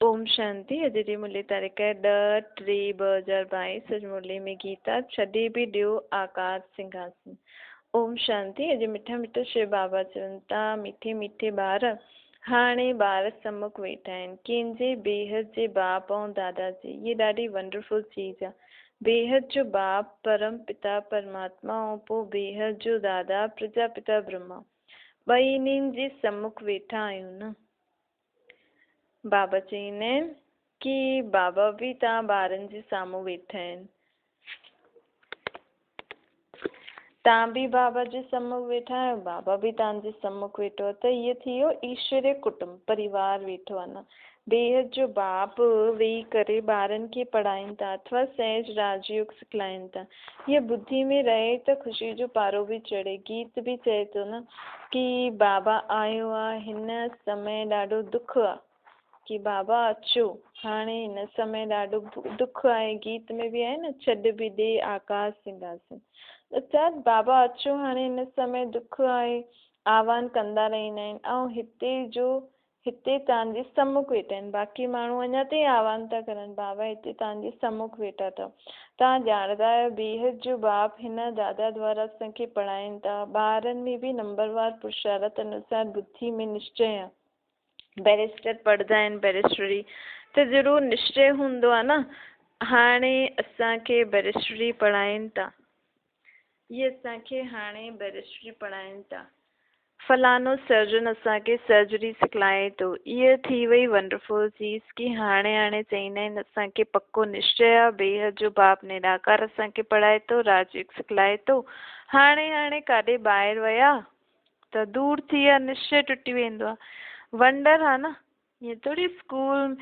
ओम शांति। अॼु जी मुरली तारीख़ है 10/3/2022। अॼु मुरली में गीता छॾे बि ॾियो आकाश सिंघासन। ओम शांति। अॼु मिठा मिठा शिव बाबा चवनि था, मीठे मीठे ॿार हाणे ॿार सम्मुख वेठा आहिनि कंहिंजे बेहद जे बाप ऐं दादा जी। ये ॾाढी वंडरफुल चीज़ आहे। बेहद जो बाप परम पिता परमात्मा ऐं पोइ बेहद जो दादा प्रजापिता ब्रह्मा, ॿई जे सम्मुख वेठा आहियूं न। बाबा चवंदा आहिनि कि बाबा बि तव्हां ॿारनि जे साम्हूं वेठा आहिनि, तव्हां बि बाबा जे सम्मुख वेठा आहियो, बाबा बि तव्हांजे सम्मुख वेठो आहे। त इहो थी वियो ईश्वरीय कुटुंब, परिवार वेठो आहे न। बेहद जो बाप वेही करे ॿारनि खे पढ़ाइनि था अथवा सहज राजयोग सिखलाइनि था। हीअ बुद्धि में रहे त ख़ुशी जो पारो बि चढ़े। गीत बि चए थो न कि बाबा आयो आहे, हिन समय ॾाढो दुख आहे कि बाबा अचो, हाणे हिन समय ॾाढो दुख आहे। गीत में बि आहे न, छॾ बि ॾे आकाश सिंघासन। अर्थात बाबा अचो, हाणे हिन समय दुख आहे, आह्वान कंदा रहंदा आहिनि। ऐं हिते तव्हांजे सम्मुख वेठा आहिनि। बाक़ी माण्हू अञा ताईं आह्वान था करनि, बाबा हिते तव्हांजे सम्मुख वेठा अथव। तव्हां ॼाणंदा आहियो बेहद जो बाप हिन दादा द्वारा असांखे पढ़ाइनि था। ॿारनि में बि नंबरवार पुरुषार्थ अनुसार बुद्धि में निश्चय आहे। बैरिस्टर पढ़ंदा आहिनि बैरिस्टरी, त ज़रूरु निश्चय हूंदो आहे न। हाणे असांखे बैरिस्टरी पढ़ाइनि था, इहे असांखे हाणे बैरिस्टरी पढ़ाइनि था। फलानो सर्जन असांखे सर्जरी सिखलाए थो। इहा थी वई वंडरफुल चीज़ कि हाणे चवंदा आहिनि असांखे पक्को निश्चय आहे। बेहद जो बाप निराकार असांखे पढ़ाए थो, राजयोग सिखलाए थो। हाणे काॾे ॿाहिरि विया त दूर थी विया, निश्चय टुटी वेंदो आहे। वंडर आहे न। ईअं थोरी स्कूल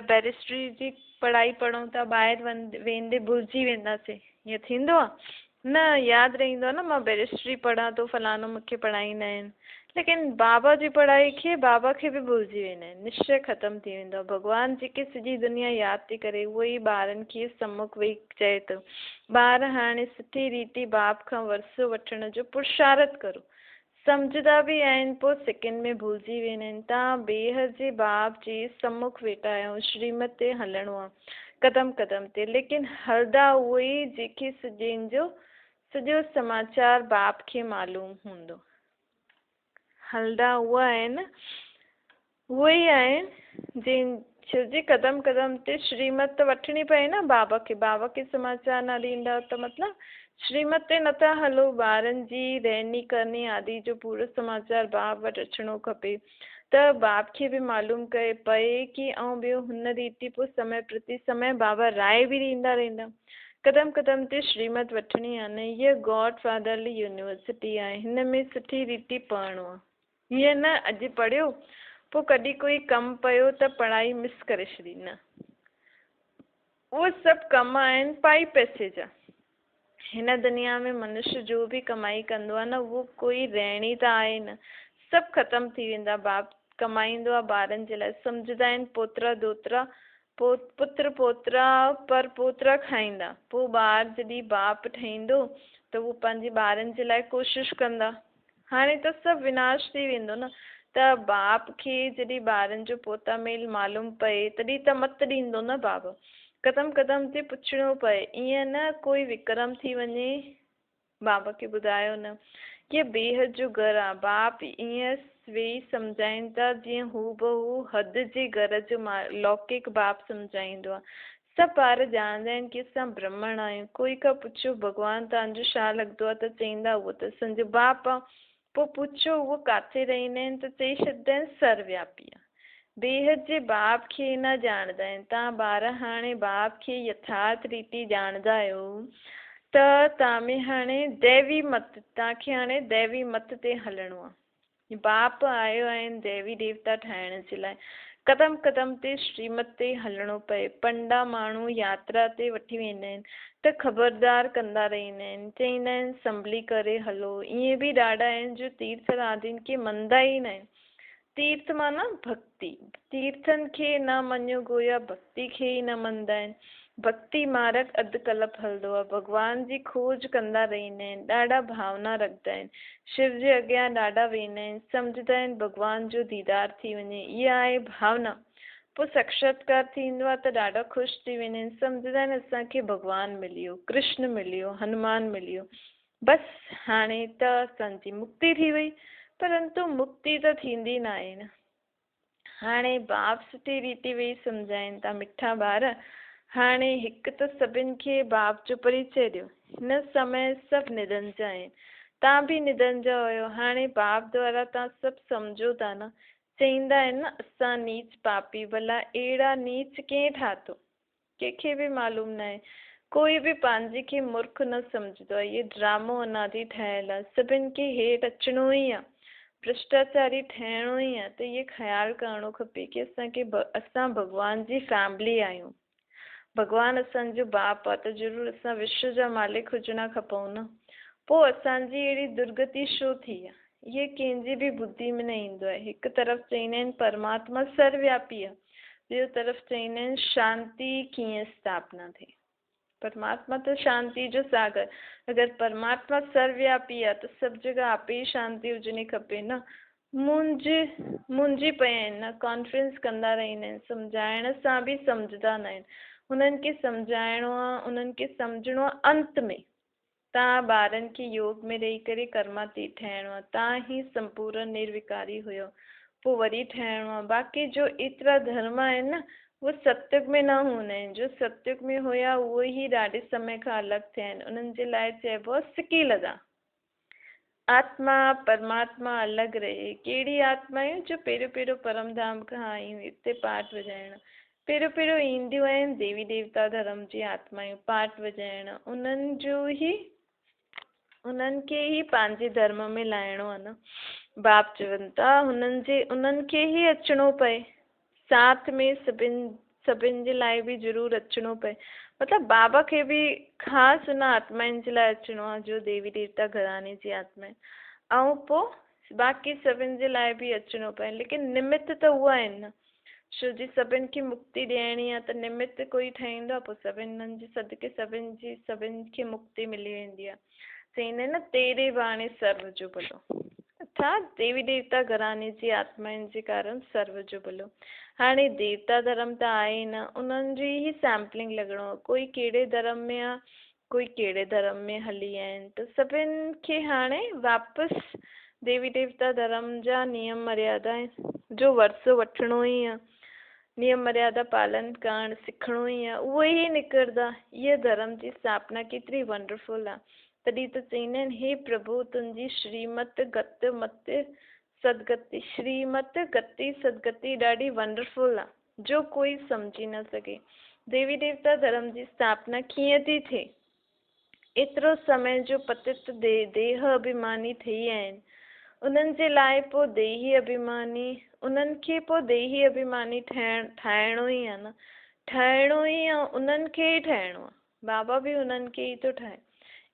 बैरिस्ट्री जी पढ़ाई पढ़ूं था, ॿाहिरि वेंदे भुलिजी वेंदासीं, ईअं थींदो आहे न। यादि रहंदो आहे न, मां बैरिस्ट्री पढ़ां थो, फलानो मूंखे पढ़ाईंदा आहिनि। लेकिन बाबा जी पढ़ाई खे बाबा खे बि भुलिजी वेंदा आहिनि, निश्चय ख़तमु थी वेंदो आहे। भॻवानु जेके सॼी दुनिया यादि थी करे, उहो ई ॿारनि खे सम्मुख वेही चए थो, ॿार हाणे सुठी रीति बाप खां वरसो वठण जो पुरुषार्थ करो। सम्झदा बि आहिनि, पोइ सेकेंड में भुलिजी वेंदा आहिनि। तव्हां बेहद जे बाप जे सम्मुख वेठा आहियो, श्रीमत ते हलणो आहे क़दम क़दम ते। लेकिन हलंदा उहे ई जेके सॼो समाचार बाप खे मालूम हूंदो। हलंदा उहे आहिनि, उहे ई आहिनि छोजे क़दम क़दम ते श्रीमत वठणी पए न बाबा खे समाचार न ॾींदा त मतिलबु श्रीमत ते नथा हलो। ॿारनि जी रहनी करनी आदि जो पूरो समाचार बाप वटि अचिणो खपे, त बाप खे बि मालूम पए कि ऐं ॿियो हुन रीति पोइ समय प्रति समय बाबा राय बि ॾींदा रहंदा। क़दम क़दम ते श्रीमत वठणी आहे न। हीअ गॉड फादरली यूनिवर्सिटी आहे, हिन में सुठी रीति पढ़णो आहे। हीअं न अॼु पढ़ियो पोइ कॾहिं कोई कमु पियो त पढ़ाई मिस करे छॾी, न। उहे सभु कम आहिनि पाई पैसे जा। हिन दुनिया में मनुष्य जो बि कमाई कंदो आहे न, उहो कोई रहणी त आहे न, सभु ख़तमु थी वेंदा। बाप कमाईंदो आहे ॿारनि जे लाइ। सम्झंदा आहिनि पोतरा दोतरा, पुत्र पोतरा पर पोतरा खाईंदा। पोइ ॿार जॾहिं बाप ठहींदो त उहो पंहिंजे ॿारनि जे लाइ कोशिशि कंदा। हाणे त सभु विनाश थी वेंदो न। त बाप खे जॾहिं ॿारनि जो पोता मेल मालूम पए तॾहिं त मत ॾींदो न बाप। क़दम क़दम ते पुछणो पए, ईअं न कोई विक्रम थी वञे। बाबा खे ॿुधायो न कि बेहद जो घरु आहे। बाप ईअं वेही सम्झाइनि था जीअं हू बहू हद जे घर जो लौकिक बाप सम्झाईंदो आहे। सभु ॿार ॼाणंदा आहिनि कि असां ब्राह्मण आहियूं। कोई खां पुछो भॻवानु तव्हांजो छा लॻंदो आहे त चवंदा उहो त असांजो बाप आहे। पोइ पुछो उहो किथे रहंदा आहिनि त चई छॾींदा आहिनि सर्वव्यापी आहे। बेहद जे बाप खे न ॼाणंदा आहिनि। तव्हां ॿार हाणे बाप खे यथार्थ रीति ॼाणंदा आहियो त तव्हां में हाणे तव्हांखे हाणे दैवी मत ते हलणो आहे। बाप आयो आहिनि दैवी देवता ठाहिण जे लाइ। क़दम क़दम ते श्रीमत ते हलणो पए। पंडा माण्हू यात्रा ते वठी वेंदा आहिनि त ख़बरदार कंदा रहंदा आहिनि, चवंदा आहिनि संभली करे हलो। ईअं बि ॾाढा आहिनि जो तीर्थ राधिन खे मञदा ई न आहिनि। तीर्थ माना भक्ति, तीर्थनि खे न मञियो गोया, भक्ति खे ई न मञदा आहिनि। भक्ति मार्ग अधु कल्प हलंदो आहे। भॻवान जी खोज कंदा रहंदा आहिनि, ॾाढा भावना रखंदा आहिनि, शिव जे अॻियां ॾाढा वेंदा आहिनि, सम्झंदा आहिनि भॻवान जो दीदार थी वञे। इहा आहे भावना। पोइ साक्षात्कार थींदो आहे त ॾाढा ख़ुशि थी वेंदा आहिनि, सम्झंदा आहिनि असांखे भॻवानु मिली वियो, कृष्ण मिली वियो, हनुमान मिली वियो, बसि हाणे त असांजी मुक्ति थी वई। परंतु मुक्ति त थींदी न आहे न। हाणे बाप सुठी रीति वेई सम्झाइनि था, मिठा ॿार, हाणे हिकु त सभिनि खे बाप जो परिचय ॾियो। हिन समय सभु निधन जा आहिनि, तव्हां बि निधन जा हुयो, हाणे बाप द्वारा तव्हां सभु सम्झो था न। चईंदा आहिनि न, असां नीच पापी, भला अहिड़ा नीच कंहिं ठातो? कंहिंखे बि मालूम न आहे, कोई बि पंहिंजे खे मूर्ख न सम्झंदो आहे। इहो ड्रामो अनादि ठहियलु आहे, सभिनि खे हेठि अचिणो ई आहे, भ्रष्टाचारी ठहिणो ई आहे। त इहे ख़्यालु करणो खपे कि असां भॻवान जी फैमिली आहियूं, भॻवानु असांजो बाप आहे, त ज़रूरु असां विश्व जा मालिक हुजणा खपऊं न। पोइ असांजी अहिड़ी दुर्गति छो थी आहे, इहे कंहिंजी बि बुद्धि में न ईंदो आहे। हिकु तरफ़ चईंदा आहिनि परमात्मा सर्वव्यापी आहे, ॿियो तरफ़ चईंदा आहिनि शांती कीअं स्थापना थिए। परमात्मा त शांती जो सागर, अगरि परमात्मा सर्वव्यापी आहे त सभु जगह आपे ई शांती हुजणी खपे न। मुंझी पिया आहिनि न, कॉन्फ्रेंस कंदा रहंदा आहिनि, सम्झाइण सां बि सम्झंदा न आहिनि। उन्हनि खे सम्झाइणो आहे, उन्हनि खे सम्झणो आहे। अंत में तव्हां ॿारनि खे योग में रही करे कर्मातीत ठहिणो आहे, तव्हां ई संपूर्ण निर्विकारी हुयो, पोइ वरी ठहिणो आहे। बाक़ी जो एतिरा धर्म आहिनि न, उहे सत्युग में न हूंदा आहिनि। जो सत्युग में हुया उहे ई ॾाढे समय खां अलॻि थिया आहिनि। उन्हनि जे लाइ चइबो आहे सिकी लॻा, आत्मा परमात्मा अलॻि रहे। कहिड़ी आत्मा आहियूं? जो पहिरियों परम धाम खां आहियूं हिते पाठ वॼाइण, पहिरियों ईंदियूं आहिनि देवी देवता धर्म जी आत्मायूं पाठ वॼाइण। उन्हनि खे ई पंहिंजे धर्म में लाइणो आहे न। बाप चवनि था उन्हनि खे ई अचिणो पए, साथ में सभिनि जे लाइ बि ज़रूरु अचिणो पए। मतिलबु बाबा खे बि ख़ासि हुन आत्माउनि जे लाइ अचिणो आहे जो देवी देवता घराने जी आत्मा आहिनि, ऐं पोइ बाक़ी सभिनि जे लाइ बि अचिणो पए। लेकिन निमित त उहा आहिनि न, छो जी सभिनि खे मुक्ति ॾियणी आहे त निमित कोई ठाहींदो आहे, पोइ सभिनि जे सदके सभिनि खे मुक्ति मिली वेंदी आहे। चईंदा आहिनि न तेरे बाणे सर्व जो भलो, अर्थात देवी देवता घराने जी आत्माउनि जे कारण सर्व जो भलो। हाणे देवता धर्म त आहे ई न, उन्हनि जी ई सैम्पलिंग लॻणो आहे। कोई कहिड़े धर्म में आहे, कोई कहिड़े धर्म में हली आहिनि, त सभिनि खे हाणे वापसि देवी देवता धर्म जा नियम मर्यादा जो वरिसो वठिणो ई आहे, नियम मर्यादा पालन करणु सिखणो ई आहे। उहे ई निकिरंदा। इहा धर्म जी स्थापना केतिरी वंडरफुल आहे। तॾहिं त चईंदा आहिनि हे प्रभु तुंहिंजी श्रीमत गति मत सदगति, श्रीमत गति सदगति ॾाढी वंडरफुल आहे, जो कोई सम्झी न सघे। देवी देवता धर्म जी स्थापना कीअं थी थिए? एतिरो समय जो पतित देह अभिमानी थी विया आहिनि, उन्हनि जे लाइ पोइ उन्हनि खे पोइ देही अभिमानी ठाहिणो ई आहे न, ठाहिणो ई आहे, उन्हनि खे ई ठाहिणो आहे। बाबा बि उन्हनि खे ई थो ठाहे।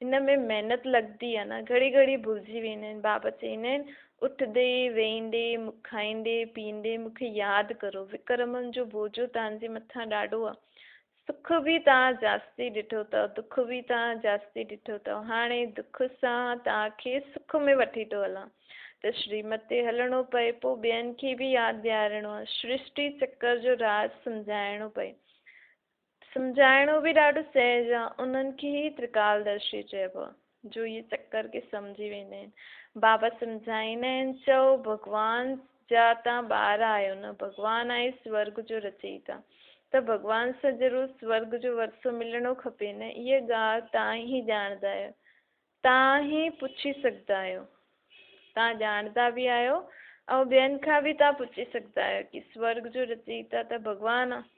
इन में महिनत लॻंदी आहे न, घड़ी घड़ी भुलिजी वेंदा आहिनि। बाबा चईंदा आहिनि उथंदे वेंदे खाईंदे पीअंदे मूंखे यादि करो, विक्रमनि जो बोझो तव्हांजे मथां ॾाढो आहे। सुख बि तव्हां जास्ती ॾिठो अथव, दुख बि तव्हां जास्ती ॾिठो अथव। हाणे दुख सां तव्हांखे सुख में वठी थो हलां, त श्रीमत ते हलणो पए। पोइ ॿियनि खे बि यादि ॾियारणो आहे, सृष्टि चक्कर जो राज सम्झाइणो पए। सम्झाइणो बि ॾाढो सहज आहे, उन्हनि खे ई त्रिकालदर्शी चइबो आहे, जो इहे चक्कर खे सम्झी वेंदा आहिनि। बाबा सम्झाईंदा आहिनि, चओ भॻवान जा तव्हां ॿार आहियो न, भॻवानु आहे स्वर्ग जो रचयिता, त भॻवान सां ज़रूरु स्वर्ग जो वरिसो मिलणो खपे न। इहा ॻाल्हि तव्हां ई ॼाणंदा आहियो, तव्हां ई पुछी सघंदा आहियो, तव्हां ॼाणंदा बि आहियो ऐं ॿियनि खां बि तव्हां पुछी सघंदा आहियो कि स्वर्ग जो रचयिता त भॻवानु आहे,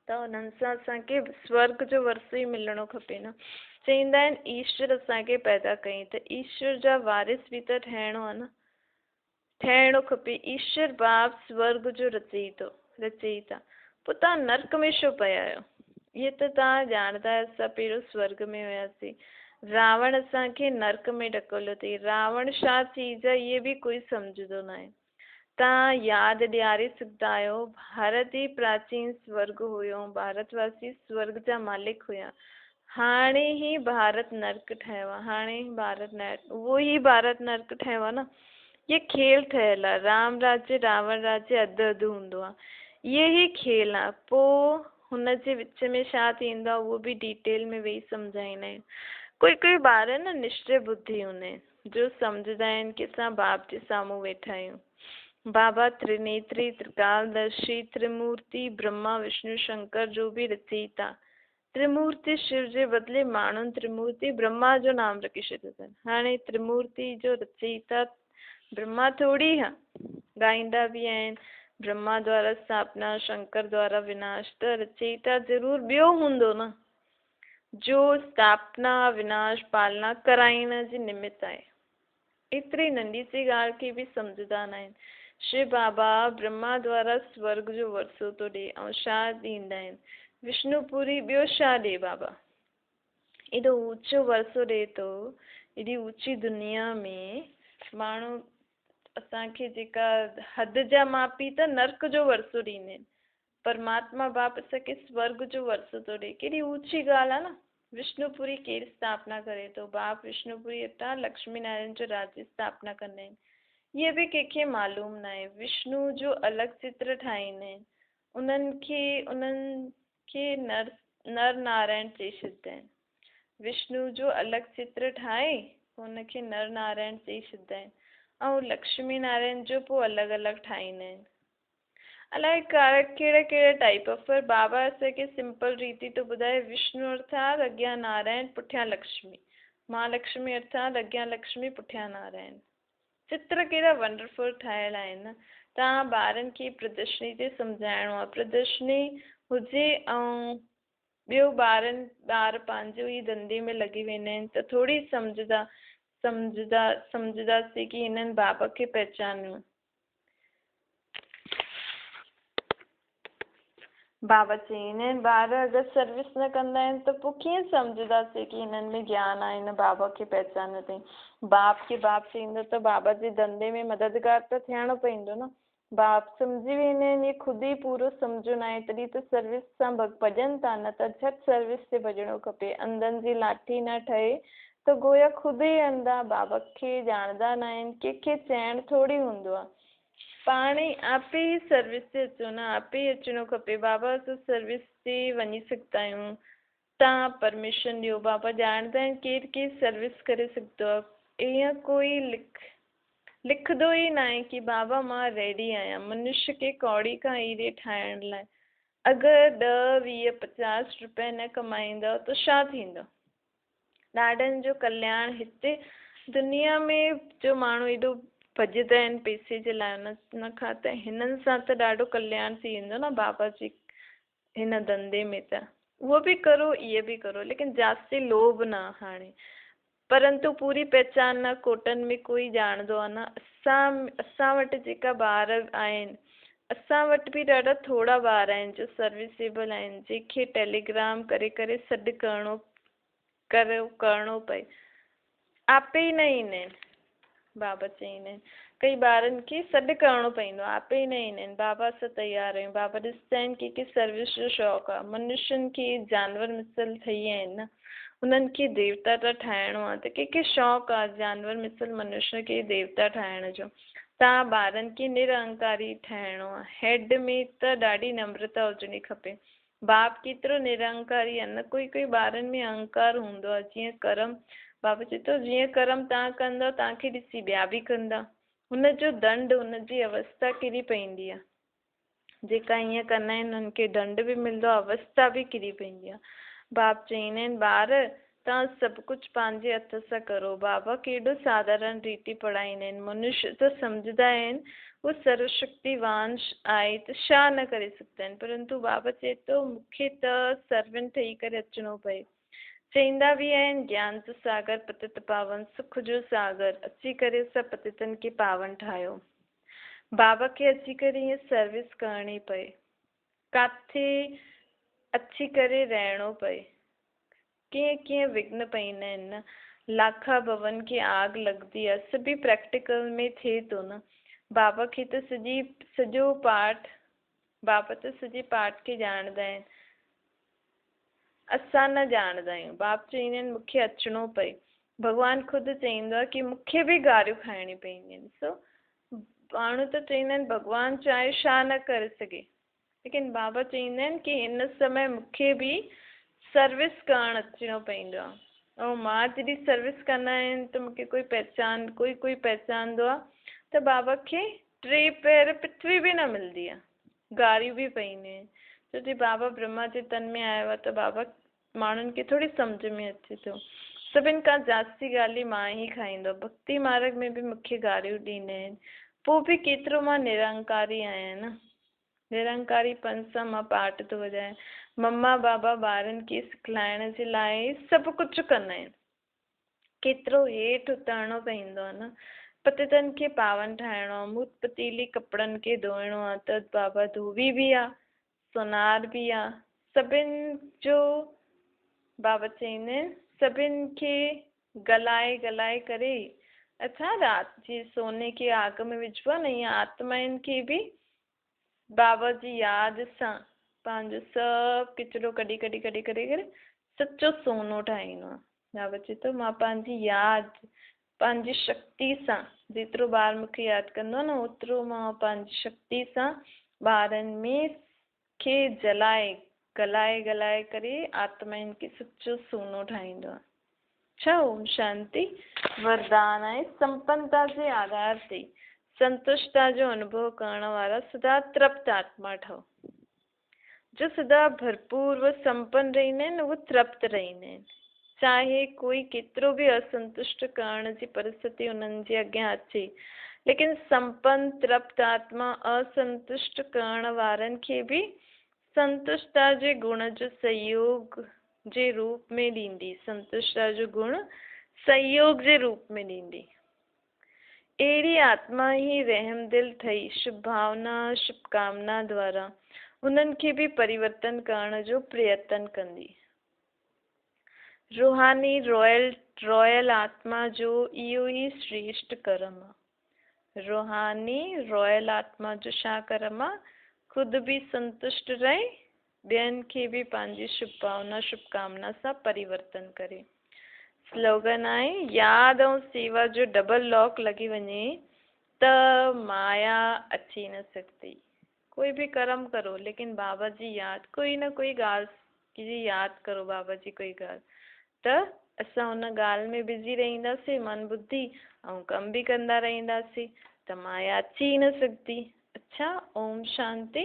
त उन्हनि सां असांखे स्वर्ग जो वरिसो ई मिलणो खपे न। चईंदा आहिनि ईश्वर असांखे पैदा कयईं, त ईश्वर जा वारिस बि त ठहिणो आहे न, ठहिणो खपे। ईश्वर बाप स्वर्ग जो रचयिता, पोइ तव्हां नर्क में छो पिया आहियो? इहे त तव्हां ॼाणंदा आहियो, असां पहिरियों स्वर्ग में हुयासीं। रावण असांखे नर्क में ढकोलियो अथई। रावण छा चीज़ आहे इहे बि कोई सम्झंदो न आहे। तव्हां यादि ॾियारे सघंदा आहियो, भारत ई प्राचीन स्वर्ग हुयो, भारतवासी स्वर्ग जा मालिक हुया। हाणे ई भारत नर्क ठहियो आहे, हाणे ई उहो ई भारत नर्क ठहियो आहे न। इहे खेल ठहियलु आहे। राम राज्य रावण राज्य अधु अधु हूंदो आहे। ये ही खेल आहे। पोइ हुन जे विच में छा थींदो आहे उहो बि डिटेल में वेही सम्झाईंदा आहिनि। कोई कोई ॿार न निश्चय बुद्धि हूंदा आहिनि जो सम्झंदा आहिनि की असां बाप जे साम्हूं वेठा आहियूं। बाबा त्रिनेत्री त्रिकालदर्शी त्रिमूर्ति ब्रह्मा विष्णु शंकर जो बि रचयिता। त्रिमूर्ति शिव जे बदिले माण्हुनि त्रिमूर्ति ब्रह्मा जो नाम रखी छॾियो अथनि। हाणे त्रिमूर्ति जो रचयिता ब्रह्मा थोड़ी आहे। ॻाईंदा बि आहिनि ब्रह्मा द्वारा स्थापना शंकर द्वारा विनाश, त रचयिता ज़रूर ॿियो हूंदो न जो स्थापना विनाश पालना कराइण जी निमित्त आहे। एतिरी नंढी सी ॻाल्हि खे बि सम्झंदा न आहिनि। शिव बाबा ब्रह्मा द्वारा स्वर्ग जो वरसो थो ॾिए ऐं छा ॾींदा आहिनि विष्णुपुरी ॿियो छा ॾिए बाबा। एॾो ऊचो वरसो ॾिए थो, एॾी ऊची दुनिया में माण्हू असांखे जेका हद जा मापी त नर्क जो वरसो ॾींदा आहिनि। परमात्मा बाप असांखे स्वर्ग जो वरसो थो ॾिए, केॾी ऊची ॻाल्हि आहे न। विष्णुपुरी केरु स्थापना करे थो, बाप विष्णुपुरी हितां लक्ष्मी नारायण जो राज्य स्थापना कंदा आहिनि। इहे बि कंहिंखे मालूम न आहे। विष्णु जो अलॻि चित्र ठाहींदा आहिनि, उन्हनि खे नर नारायण चई छॾींदा आहिनि। विष्णु जो अलॻि चित्र ठाहे हुनखे नर नारायण चई छॾींदा आहिनि ऐं लक्ष्मी नारायण जो पोइ अलॻि अलॻि ठाहींदा आहिनि। अलाए कहिड़ा कहिड़ा टाइप ऑफ, पर बाबा असांखे सिंपल रीति तो ॿुधाए। विष्णु अर्थात अॻियां नारायण पुठियां लक्ष्मी, महालक्ष्मी अर्थात अॻियां लक्ष्मी पुठियां नारायण। चित्र कहिड़ा वंडरफुल ठहियल आहिनि। तव्हां ॿारनि खे प्रदर्शनी ते सम्झाइणो आहे, प्रदर्शनी हुजे ऐं ॿियो ॿार पंहिंजो ई धंधे में लॻी वेंदा आहिनि त थोरी सम्झदासीं कि हिननि बाबा खे पहचानियो। बाबा चईंदा आहिनि ॿार अगरि सर्विस न कंदा आहिनि त पोइ कीअं सम्झंदासीं कि हिननि में ज्ञान आहे, हिन बाबा खे पहचानियो अथई। बाप खे बाप चईंदो त बाबा जे धंधे में मददगार त थियणो पवंदो न। बाप सम्झी वेंदा आहिनि, इहे ख़ुदि ई पूरो सम्झो न आहे तॾहिं त सर्विस सां भॼनि था, न त झटि सर्विस ते भॼणो खपे। अंधनि जी लाठी न ठहे त गोया ख़ुदि ई अंधा, बाबा खे ॼाणंदा न आहिनि, कंहिंखे चइणु थोरी हूंदो आहे। पाण ई आपे ई सर्विस ते अचो न, आपे ई अचिणो खपे। बाबा असां सर्विस ते वञी सघंदा आहियूं, तव्हां परमिशन ॾियो। बाबा ॼाणंदा आहिनि केरु केरु सर्विस करे सघंदो आहे। ईअं कोई लिखंदो ई न आहे कि बाबा मां रेडी आहियां मनुष्य खे कौड़ी खां हीरे ठाहिण लाइ। अगरि 10, 20, 50 रुपया न कमाईंदव त छा थींदो? ॾाढनि जो कल्याण हिते दुनिया में जो माण्हू एॾो भॼंदा आहिनि पैसे जे लाइ न खां त हिननि सां त ॾाढो कल्याण थी वेंदो न बाबा जी हिन धंधे में। त उहो बि करो, इहे बि करो, लेकिन जास्ती लोभ न। हाणे परंतु पूरी पहचान न, कोटनि में कोई ॼाणंदो आहे न। असां वटि जेका ॿार आहिनि, असां वटि बि ॾाढा थोरा ॿार आहिनि जो सर्विसेबल आहिनि, जंहिंखे टेलीग्राम करे करे सॾु करिणो पए। आपे ई न ईंदा आहिनि। बाबा चईंदा आहिनि कई ॿारनि खे सॾु करिणो पवंदो आहे, आपे ई न ईंदा आहिनि। बाबा असां तयारु आहियूं। बाबा ॾिसंदा आहिनि कंहिंखे सर्विस जो शौक़ु आहे, मनुष्यनि खे जानवर मिसल ठही विया आहिनि न, उन्हनि खे देवता त ठाहिणो आहे, त कंहिंखे शौक़ु आहे जानवर मिसल मनुष्य खे देवता ठाहिण जो। तव्हां ॿारनि खे निरअहंकारी ठाहिणो आहे। हेड में त ॾाढी नम्रता हुजणी खपे। बाप केतिरो निरअहंकारी आहे न। कोई कोई ॿारनि में अहंकार हूंदो आहे, जीअं कर्म बाबा चए थो जीअं कर्म तव्हां कंदव तव्हांखे ॾिसी ॿिया बि कंदा। हुनजो दंड, हुनजी अवस्था किरी पवंदी आहे। जेका ईअं कंदा आहिनि उन्हनि खे दंड बि मिलंदो आहे, अवस्था बि किरी पवंदी आहे। बाप चईंदा आहिनि ॿार तव्हां सभु कुझु पंहिंजे हथ सां करो। बाबा केॾो साधारण रीति पढ़ाईंदा आहिनि। मनुष्य त सम्झंदा आहिनि उहो सर्वशक्तिवान आहे त छा न करे सघंदा आहिनि, परंतु बाबा चए थो मूंखे त सर्वेंट ठही करे अचिणो पए। चईंदा बि आहिनि ज्ञान जो सागर पतित पावन, सुख जो सागर अची करे सभु पतितनि खे पावन ठाहियो। बाबा खे अची करे ईअं सर्विस करणी पए, किथे अची करे रहणो पए। कीअं कीअं विघ्न पवंदा आहिनि न। लाखा भवन खे आग लॻंदी आहे, सभी प्रैक्टिकल में थिए थो न। बाबा खे त सॼो पाठ, बाबा त सॼे पाठ खे ॼाणंदा आहिनि, असां न ॼाणंदा आहियूं। बाप चईंदा आहिनि मूंखे अचिणो पए। भॻवानु ख़ुदि चईंदो आहे कि मूंखे बि गारियूं खाइणी पवंदियूं आहिनि। सो माण्हू त चईंदा आहिनि भॻवानु चाहे छा न करे सघे, लेकिन बाबा चवंदा आहिनि कि हिन समय मूंखे बि सर्विस करणु अचिणो पवंदो आहे, ऐं मां जॾहिं सर्विस कंदा आहिनि त मूंखे कोई पहचानंदो आहे त बाबा खे 3 पैर पृथ्वी बि न मिलंदी आहे, गारियूं बि पवंदियूं आहिनि। छो जे बाबा ब्रह्मा जे तन में आयो आहे त बाबा माण्हुनि खे थोरी सम्झ में अचे थो, सभिनि खां जास्ती गाल्हि मां ई खाईंदो। भक्ति मार्ग में बि मूंखे गारियूं ॾींदा आहिनि, पोइ बि केतिरो मां निरंकारी आहियां न, निरंकारी पन सां मां पाठ थो वॼायां। मम्मा बाबा ॿारनि खे सिखाइण जे लाइ सभु कुझु कंदा आहिनि, केतिरो हेठि उतरणो पवंदो आहे न। पतितनि खे पावन ठाहिणो आहे, मूत पतीली कपिड़नि खे धोइणो आहे त बाबा धोबी बि आहे, सोनार बि आहे, सभिनि जो बाबा चवंदा आहिनि सभिनि खे गलाए करे, अच्छा राति जी सोने खे आग में विझबो आहे न, ईअं आत्माउनि खे बि बाबा जी यादि सां पंहिंजो सभु किचिरो कढी करे सचो सोनो ठाहींदो आहे। बाबा चए थो मां पंहिंजी यादि, पंहिंजी शक्ति सां, जेतिरो ॿार मूंखे यादि कंदो आहे न ओतिरो मां पंहिंजी शक्ति सां ॿारनि में खे गलाए करे आत्माउनि खे सचो सोनो ठाहींदो आहे। अच्छा, ओम शांति। वरदान आहे संपन्नता जे आधार ते संतुष्टता जो अनुभव करण वारा सदा तृप्त आत्मा ठहो। जो सदा भरपूर व संपन्न रहंदा आहिनि उहे तृप्त रहंदा आहिनि, चाहे कोई केतिरो बि असंतुष्ट करण जी परिस्थिति उन्हनि जे अॻियां अचे, लेकिन संपन्न तृप्त आत्मा असंतुष्ट करण वारनि खे बि संतुष्टता जे गुण जो सहयोग जे रूप में ॾींदी, संतुष्टता जो गुण सहयोग जे रूप में ॾींदी। अहिड़ी आत्मा ही रहम दिल ठही शुभ भावना शुभकामना द्वारा उन्हनि खे बि परिवर्तन करण जो प्रयत्न कंदी। रूहानी रॉयल आत्मा जो इहो ई श्रेष्ठ कर्म आहे। रूहानी रॉयल आत्मा जो छा कर्म आहे? खुद भी संतुष्ट रहे, ॿियनि खे बि पंहिंजी शुभ भावना शुभकामना सां परिवर्तन करे। स्लोगन आहे यादि ऐं सेवा जो डबल लॉक लॻी वञे त माया अची न सघंदी। कोई भी कर्म करो लेकिन बाबा जी यादि, कोई न कोई ॻाल्हि जी यादि करो, बाबा जी कोई ॻाल्हि, त असां हुन ॻाल्हि में बिज़ी रहंदासीं, मन बुद्धि ऐं कम बि कंदा रहंदासीं त माया अची न सघंदी। अच्छा, ओम शांति।